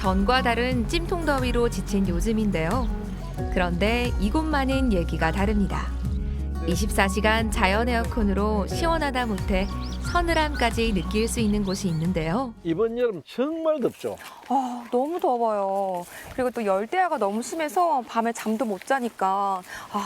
전과 다른 찜통더위로 지친 요즘인데요. 그런데 이곳만은 얘기가 다릅니다. 24시간 자연 에어컨으로 시원하다 못해 서늘함까지 느낄 수 있는 곳이 있는데요. 이번 여름 정말 덥죠. 너무 더워요. 그리고 또 열대야가 너무 심해서 밤에 잠도 못 자니까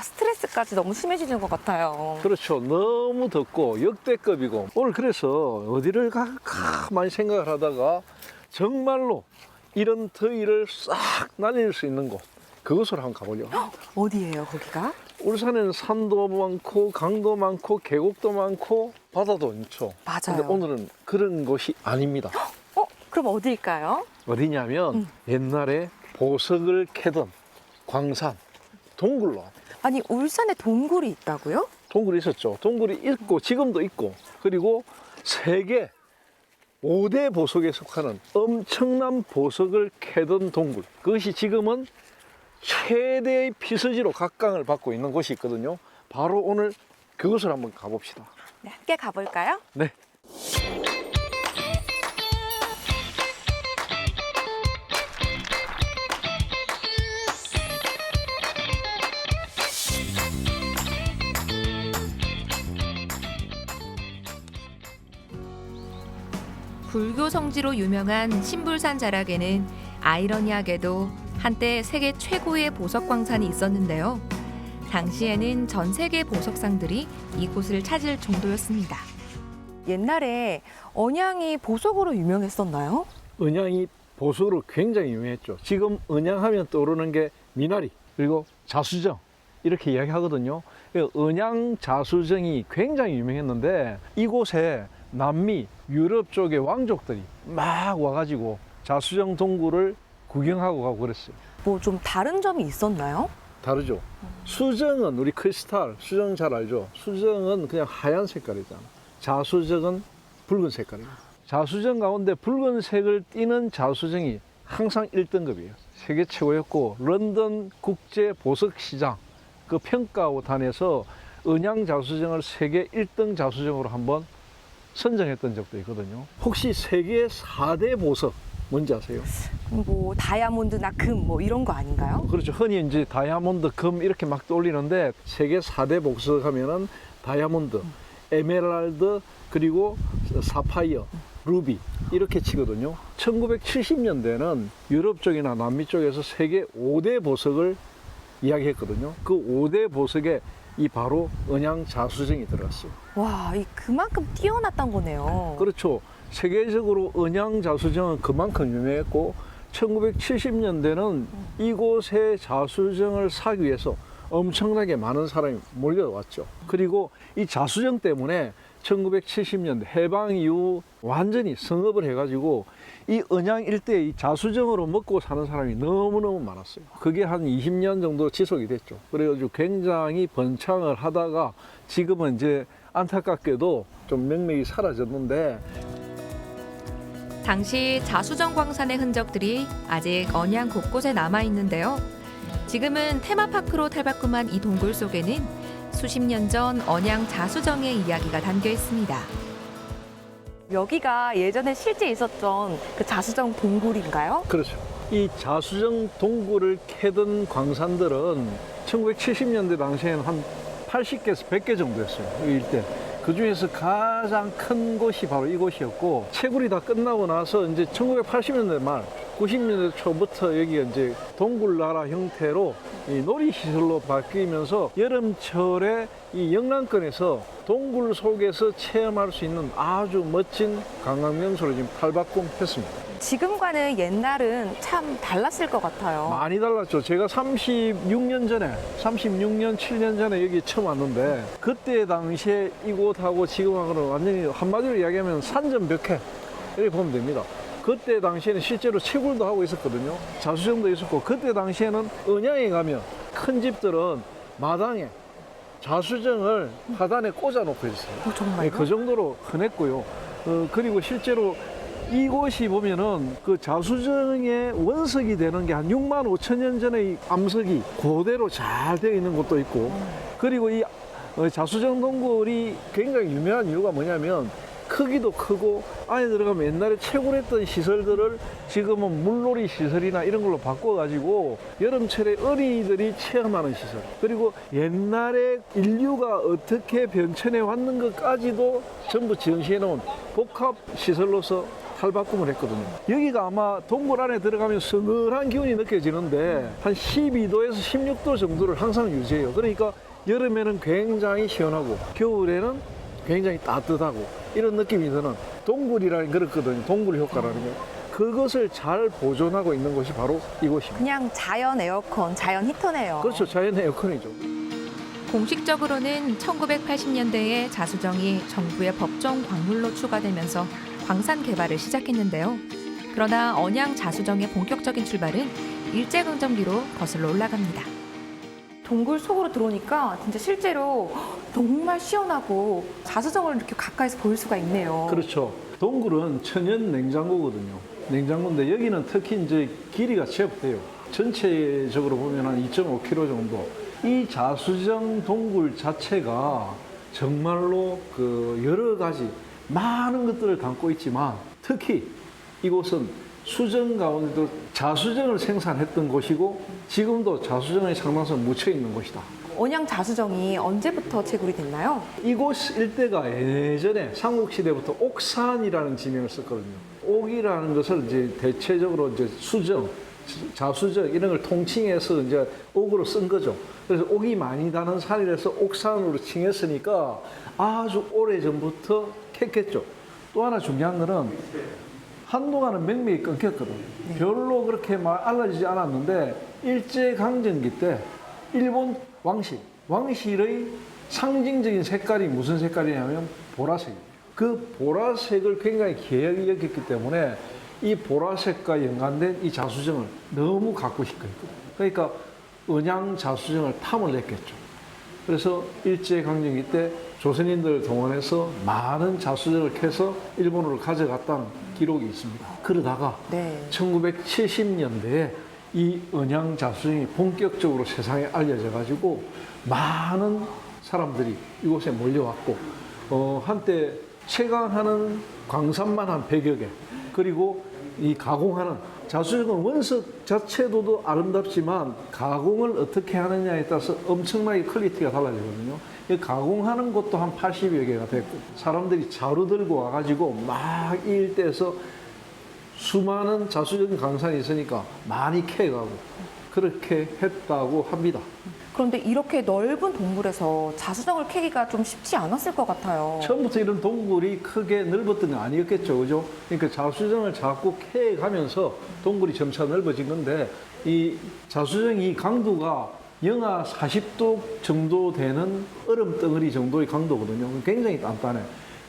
스트레스까지 너무 심해지는 것 같아요. 그렇죠. 너무 덥고 역대급이고 오늘 그래서 어디를 갈까 많이 생각을 하다가 정말로 이런 더위를 싹 날릴 수 있는 곳 그곳으로 한번 가보려고. 어디예요, 거기가? 울산에는 산도 많고 강도 많고 계곡도 많고 바다도 많죠. 맞아요. 근데 오늘은 그런 곳이 아닙니다. 그럼 어디일까요? 어디냐면 옛날에 보석을 캐던 광산 동굴로. 아니, 울산에 동굴이 있다고요? 동굴이 있었죠. 동굴이 있고 지금도 있고 그리고 세계 5대 보석에 속하는 엄청난 보석을 캐던 동굴. 그것이 지금은 최대의 피서지로 각광을 받고 있는 곳이 있거든요. 바로 오늘 그곳을 한번 가봅시다. 네, 함께 가볼까요? 네. 불교 성지로 유명한 신불산 자락에는 아이러니하게도 한때 세계 최고의 보석 광산이 있었는데요. 당시에는 전 세계 보석상들이 이곳을 찾을 정도였습니다. 옛날에 언양이 보석으로 유명했었나요? 은양이 보석으로 굉장히 유명했죠. 지금 은양하면 떠오르는 게 미나리 그리고 자수정 이렇게 이야기하거든요. 은양 자수정이 굉장히 유명했는데 이곳에 남미 유럽 쪽의 왕족들이 막 와가지고 자수정 동굴을 구경하고 가고 그랬어요. 뭐 좀 다른 점이 있었나요? 다르죠. 수정은 우리 크리스탈 수정 잘 알죠. 수정은 그냥 하얀 색깔이잖아. 자수정은 붉은 색깔이에요. 자수정 가운데 붉은색을 띠는 자수정이 항상 1등급이에요. 세계 최고였고 런던 국제 보석 시장 그 평가단에서 은양 자수정을 세계 1등 자수정으로 한번 선정했던 적도 있거든요. 혹시 세계 4대 보석 뭔지 아세요? 뭐 다이아몬드나 금 뭐 이런 거 아닌가요? 그렇죠. 흔히 이제 다이아몬드, 금 이렇게 막 떠올리는데 세계 4대 보석 하면은 다이아몬드, 에메랄드, 그리고 사파이어, 루비 이렇게 치거든요. 1970년대는 유럽 쪽이나 남미 쪽에서 세계 5대 보석을 이야기했거든요. 그 5대 보석에 이 바로 은양 자수정이 들어갔어요. 와, 그만큼 뛰어났던 거네요. 그렇죠. 세계적으로 은양 자수정은 그만큼 유명했고 1970년대는 이곳의 자수정을 사기 위해서 엄청나게 많은 사람이 몰려왔죠. 그리고 이 자수정 때문에 1970년대 해방 이후 완전히 성업을 해가지고 이 은양 일대에 이 자수정으로 먹고 사는 사람이 너무너무 많았어요. 그게 한 20년 정도 지속이 됐죠. 그래가지고 굉장히 번창을 하다가 지금은 이제 안타깝게도 좀 명맥이 사라졌는데 당시 자수정 광산의 흔적들이 아직 언양 곳곳에 남아 있는데요. 지금은 테마파크로 탈바꿈한 이 동굴 속에는 수십 년 전 언양 자수정의 이야기가 담겨 있습니다. 여기가 예전에 실제 있었던 그 자수정 동굴인가요? 그렇죠. 이 자수정 동굴을 캐던 광산들은 1970년대 당시에는 한 80개에서 100개 정도였어요. 이 일대. 그 중에서 가장 큰 곳이 바로 이곳이었고 채굴이 다 끝나고 나서 이제 1980년대 말 90년대 초부터 여기가 이제 동굴나라 형태로 이 놀이시설로 바뀌면서 여름철에 이 영남권에서 동굴 속에서 체험할 수 있는 아주 멋진 관광명소로 지금 탈바꿈했습니다. 지금과는 옛날은 참 달랐을 것 같아요. 많이 달랐죠. 제가 36년, 7년 전에 여기 처음 왔는데 그때 당시에 이곳하고 지금하고는 완전히 한마디로 이야기하면 산전벽해 이렇게 보면 됩니다. 그때 당시에는 실제로 채굴도 하고 있었거든요. 자수정도 있었고 그때 당시에는 은양에 가면 큰 집들은 마당에 자수정을 하단에 꽂아놓고 있어요. 정말요? 그 정도로 흔했고요. 그리고 실제로 이곳이 보면은 그 자수정의 원석이 되는 게 한 6만 5천 년 전의 암석이 그대로 잘 되어 있는 곳도 있고 그리고 이 자수정 동굴이 굉장히 유명한 이유가 뭐냐면 크기도 크고 안에 들어가면 옛날에 채굴했던 시설들을 지금은 물놀이 시설이나 이런 걸로 바꿔가지고 여름철에 어린이들이 체험하는 시설, 그리고 옛날에 인류가 어떻게 변천해 왔는 것까지도 전부 전시해 놓은 복합 시설로서 탈바꿈을 했거든요. 여기가 아마 동굴 안에 들어가면 서늘한 기운이 느껴지는데 한 12도에서 16도 정도를 항상 유지해요. 그러니까 여름에는 굉장히 시원하고 겨울에는 굉장히 따뜻하고 이런 느낌이 드는 동굴이라는 게 그렇거든요. 동굴 효과라는 게. 그것을 잘 보존하고 있는 곳이 바로 이곳입니다. 그냥 자연 에어컨, 자연 히터네요. 그렇죠. 자연 에어컨이죠. 공식적으로는 1980년대에 자수정이 정부의 법정 광물로 추가되면서 광산 개발을 시작했는데요. 그러나 언양 자수정의 본격적인 출발은 일제강점기로 거슬러 올라갑니다. 동굴 속으로 들어오니까 진짜 실제로 정말 시원하고 자수정을 이렇게 가까이서 볼 수가 있네요. 그렇죠. 동굴은 천연 냉장고거든요. 냉장고인데 여기는 특히 이제 길이가 제법 돼요. 전체적으로 보면 한 2.5km 정도. 이 자수정 동굴 자체가 정말로 그 여러 가지 많은 것들을 담고 있지만 특히 이곳은 수정 가운데도 자수정을 생산했던 곳이고 지금도 자수정의 상당수 묻혀 있는 곳이다. 언양 자수정이 언제부터 채굴이 됐나요? 이곳 일대가 예전에 삼국시대부터 옥산이라는 지명을 썼거든요. 옥이라는 것을 이제 대체적으로 이제 수정, 자수정 이런 걸 통칭해서 이제 옥으로 쓴 거죠. 그래서 옥이 많이 다는 산이라서 옥산으로 칭했으니까 아주 오래 전부터 캤겠죠. 또 하나 중요한 거는 한동안은 맥맥이 끊겼거든요. 별로 그렇게 막 알려지지 않았는데 일제강점기 때 일본 왕실의 상징적인 색깔이 무슨 색깔이냐면 보라색이에요. 그 보라색을 굉장히 귀하게 여겼기 때문에 이 보라색과 연관된 이 자수정을 너무 갖고 싶거든요. 그러니까 언양 자수정을 탐을 냈겠죠. 그래서 일제강점기 때 조선인들을 동원해서 많은 자수정을 캐서 일본으로 가져갔다는 기록이 있습니다. 그러다가 네. 1970년대에 이 언양 자수정이 본격적으로 세상에 알려져 가지고 많은 사람들이 이곳에 몰려왔고 한때 채광하는 광산만 한 100여 개, 그리고 이 가공하는 자수정은 원석 자체도 아름답지만 가공을 어떻게 하느냐에 따라서 엄청나게 퀄리티가 달라지거든요. 이 가공하는 것도 한 80여 개가 됐고 사람들이 자루 들고 와가지고 막 이 일대에서 수많은 자수정 광산이 있으니까 많이 캐가고 그렇게 했다고 합니다. 그런데 이렇게 넓은 동굴에서 자수정을 캐기가 좀 쉽지 않았을 것 같아요. 처음부터 이런 동굴이 크게 넓었던 건 아니었겠죠, 그죠? 그러니까 자수정을 자꾸 캐가면서 동굴이 점차 넓어진 건데 이 자수정이 강도가 영하 40도 정도 되는 얼음 덩어리 정도의 강도거든요. 굉장히 단단해.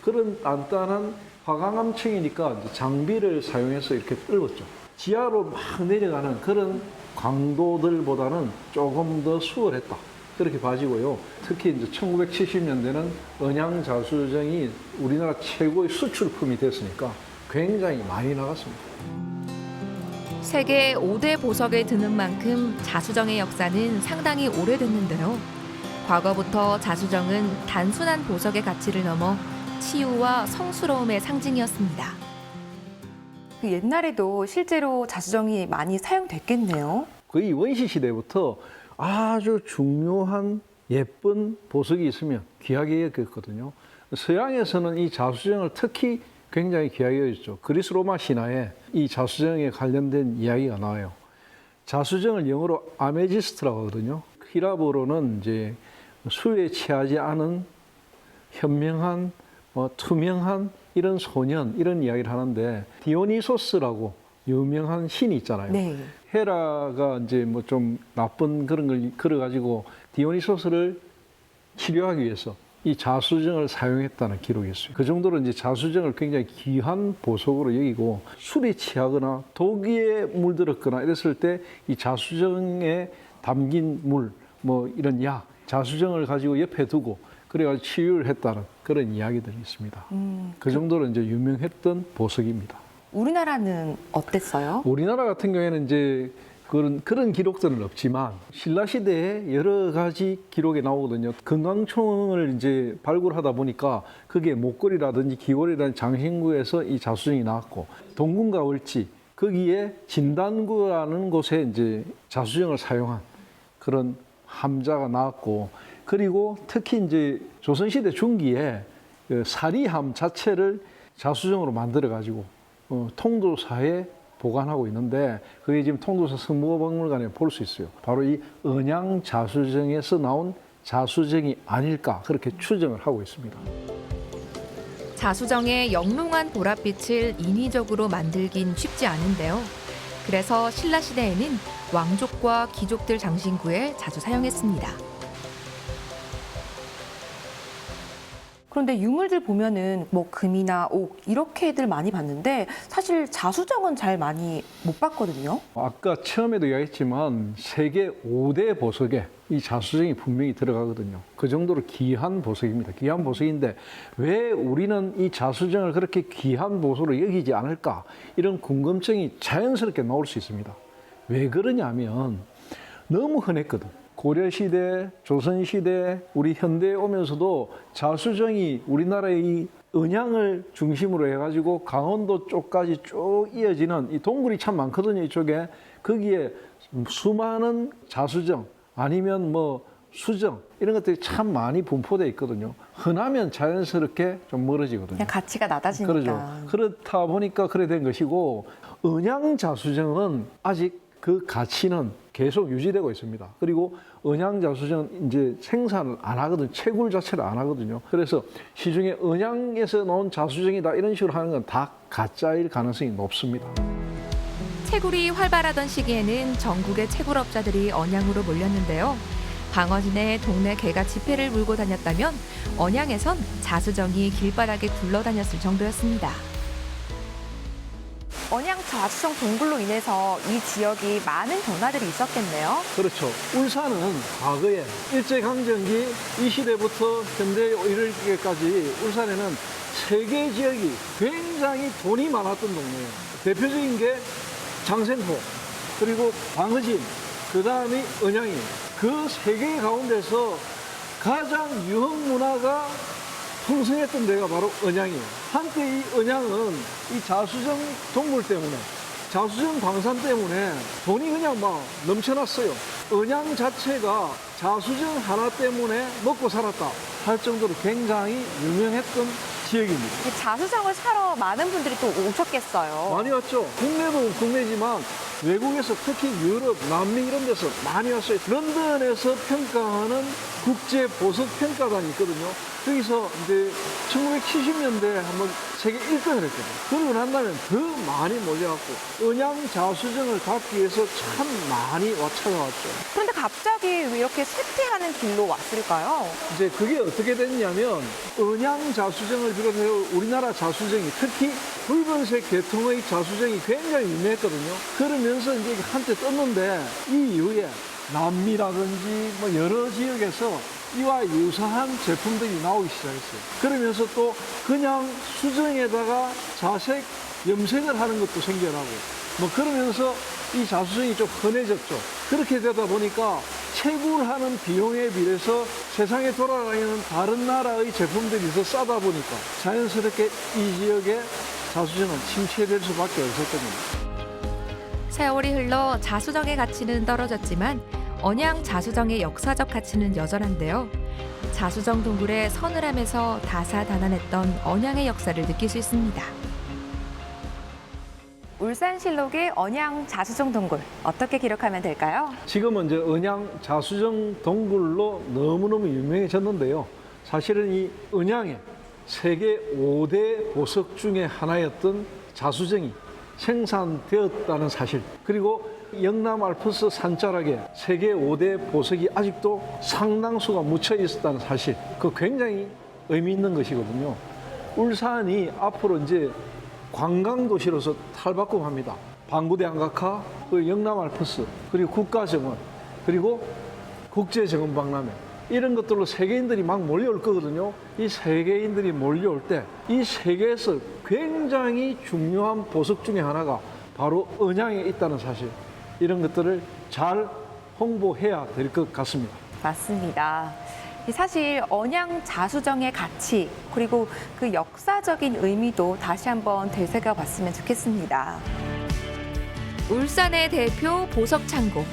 그런 단단한 화강암층이니까 장비를 사용해서 이렇게 뚫었죠. 지하로 막 내려가는 그런 강도들보다는 조금 더 수월했다. 그렇게 봐지고요. 특히 이제 1970년대는 언양 자수정이 우리나라 최고의 수출품이 됐으니까 굉장히 많이 나갔습니다. 세계 5대 보석에 드는 만큼 자수정의 역사는 상당히 오래됐는데요. 과거부터 자수정은 단순한 보석의 가치를 넘어 치유와 성스러움의 상징이었습니다. 그 옛날에도 실제로 자수정이 많이 사용됐겠네요. 거의 원시시대부터 아주 중요한 예쁜 보석이 있으면 귀하게 여겼거든요. 서양에서는 이 자수정을 특히 굉장히 귀하게 여겼죠. 그리스 로마 신화에 이 자수정에 관련된 이야기가 나와요. 자수정을 영어로 아메지스트라고 하거든요. 히라브로는 이제 수에 취하지 않은 현명한 투명한 이런 소년 이런 이야기를 하는데 디오니소스라고 유명한 신이 있잖아요. 네. 헤라가 이제 뭐 좀 나쁜 그런 걸 걸어가지고 디오니소스를 치료하기 위해서 이 자수정을 사용했다는 기록이 있어요. 그 정도로 이제 자수정을 굉장히 귀한 보석으로 여기고 술에 취하거나 독에 물들었거나 이랬을 때 이 자수정에 담긴 물, 뭐 이런 약, 자수정을 가지고 옆에 두고 그래가지고 치유를 했다는 그런 이야기들이 있습니다. 그 정도로 이제 유명했던 보석입니다. 우리나라는 어땠어요? 우리나라 같은 경우에는 이제 그런 기록들은 없지만 신라 시대에 여러 가지 기록이 나오거든요. 금강총을 이제 발굴하다 보니까 그게 목걸이라든지 기골이라든지 장신구에서 이 자수정이 나왔고 동궁과 월지 거기에 진단구라는 곳에 이제 자수정을 사용한 그런 함자가 나왔고 그리고 특히 이제 조선시대 중기에 그 사리함 자체를 자수정으로 만들어 가지고 통도사에 보관하고 있는데 그게 지금 통도사 성무박물관에 볼 수 있어요. 바로 이 언양 자수정에서 나온 자수정이 아닐까 그렇게 추정을 하고 있습니다. 자수정의 영롱한 보랏빛을 인위적으로 만들긴 쉽지 않은데요. 그래서 신라 시대에는 왕족과 귀족들 장신구에 자주 사용했습니다. 그런데 유물들 보면은 뭐 금이나 옥 이렇게들 많이 봤는데 사실 자수정은 잘 많이 못 봤거든요. 아까 처음에도 이야기했지만 세계 5대 보석에 이 자수정이 분명히 들어가거든요. 그 정도로 귀한 보석입니다. 귀한 보석인데 왜 우리는 이 자수정을 그렇게 귀한 보석으로 여기지 않을까? 이런 궁금증이 자연스럽게 나올 수 있습니다. 왜 그러냐면 너무 흔했거든. 고려시대, 조선시대, 우리 현대에 오면서도 자수정이 우리나라의 이 언양을 중심으로 해가지고 강원도 쪽까지 쭉 이어지는 이 동굴이 참 많거든요, 이쪽에. 거기에 수많은 자수정 아니면 뭐 수정 이런 것들이 참 많이 분포되어 있거든요. 흔하면 자연스럽게 좀 멀어지거든요. 그냥 가치가 낮아지니까. 그러죠. 그렇다 보니까 그래 된 것이고 언양 자수정은 아직 그 가치는 계속 유지되고 있습니다. 그리고 언양 자수정은 이제 생산을 안 하거든요. 채굴 자체를 안 하거든요. 그래서 시중에 언양에서 나온 자수정이다 이런 식으로 하는 건 다 가짜일 가능성이 높습니다. 채굴이 활발하던 시기에는 전국의 채굴업자들이 언양으로 몰렸는데요. 방어진의 동네 개가 지폐를 물고 다녔다면 언양에선 자수정이 길바닥에 굴러다녔을 정도였습니다. 언양 자수정 동굴로 인해서 이 지역이 많은 변화들이 있었겠네요. 그렇죠. 울산은 과거에 일제강점기 이 시대부터 현대에 이를 때까지 울산에는 세 개 지역이 굉장히 돈이 많았던 동네예요. 대표적인 게 장생포, 그리고 방어진, 그 다음이 언양이에요. 그 세 개 가운데서 가장 유흥 문화가 풍성했던 데가 바로 언양이에요. 한때 이 언양은 이 자수정 동굴 때문에, 자수정 광산 때문에 돈이 그냥 막 넘쳐났어요. 언양 자체가 자수정 하나 때문에 먹고 살았다 할 정도로 굉장히 유명했던 지역입니다. 이 자수정을 사러 많은 분들이 또 오셨겠어요. 많이 왔죠. 국내도 국내지만 외국에서 특히 유럽, 남미 이런 데서 많이 왔어요. 런던에서 평가하는 국제 보석 평가단이 있거든요. 거기서 이제 1970년대에 한번 세계 1등을 했거든요. 그러고 난 다음에 더 많이 몰려왔고 언양 자수정을 갖기 위해서 참 많이 찾아왔죠. 그런데 갑자기 왜 이렇게 쇠퇴하는 길로 왔을까요? 이제 그게 어떻게 됐냐면 언양 자수정을 비롯해서 우리나라 자수정이 특히 붉은색 계통의 자수정이 굉장히 유명했거든요. 그러면서 이제 한때 떴는데 이 이후에 남미라든지 뭐 여러 지역에서 이와 유사한 제품들이 나오기 시작했어요. 그러면서 또 그냥 수정에다가 자색, 염색을 하는 것도 생겨나고 뭐 그러면서 이 자수정이 좀 흔해졌죠. 그렇게 되다 보니까 채굴하는 비용에 비해서 세상에 돌아다니는 다른 나라의 제품들이 더 싸다 보니까 자연스럽게 이 지역의 자수정은 침체될 수밖에 없었거든요. 세월이 흘러 자수정의 가치는 떨어졌지만 언양 자수정의 역사적 가치는 여전한데요. 자수정 동굴의 서늘함에서 다사다난했던 언양의 역사를 느낄 수 있습니다. 울산실록의 언양 자수정 동굴 어떻게 기록하면 될까요? 지금은 이제 언양 자수정 동굴로 너무너무 유명해졌는데요. 사실은 이 언양에 세계 5대 보석 중에 하나였던 자수정이 생산되었다는 사실, 그리고 영남 알프스 산자락에 세계 5대 보석이 아직도 상당수가 묻혀 있었다는 사실, 그 굉장히 의미 있는 것이거든요. 울산이 앞으로 이제 관광도시로서 탈바꿈합니다. 방구대 안각화, 그 영남 알프스, 그리고 국가정원, 그리고 국제정원박람회 이런 것들로 세계인들이 막 몰려올 거거든요. 이 세계인들이 몰려올 때 이 세계에서 굉장히 중요한 보석 중에 하나가 바로 언양에 있다는 사실, 이런 것들을 잘 홍보해야 될 것 같습니다. 맞습니다. 사실 언양 자수정의 가치 그리고 그 역사적인 의미도 다시 한번 되새겨 봤으면 좋겠습니다. 울산의 대표 보석 창고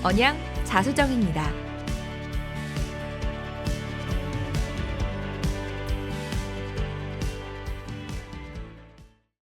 언양 자수정입니다.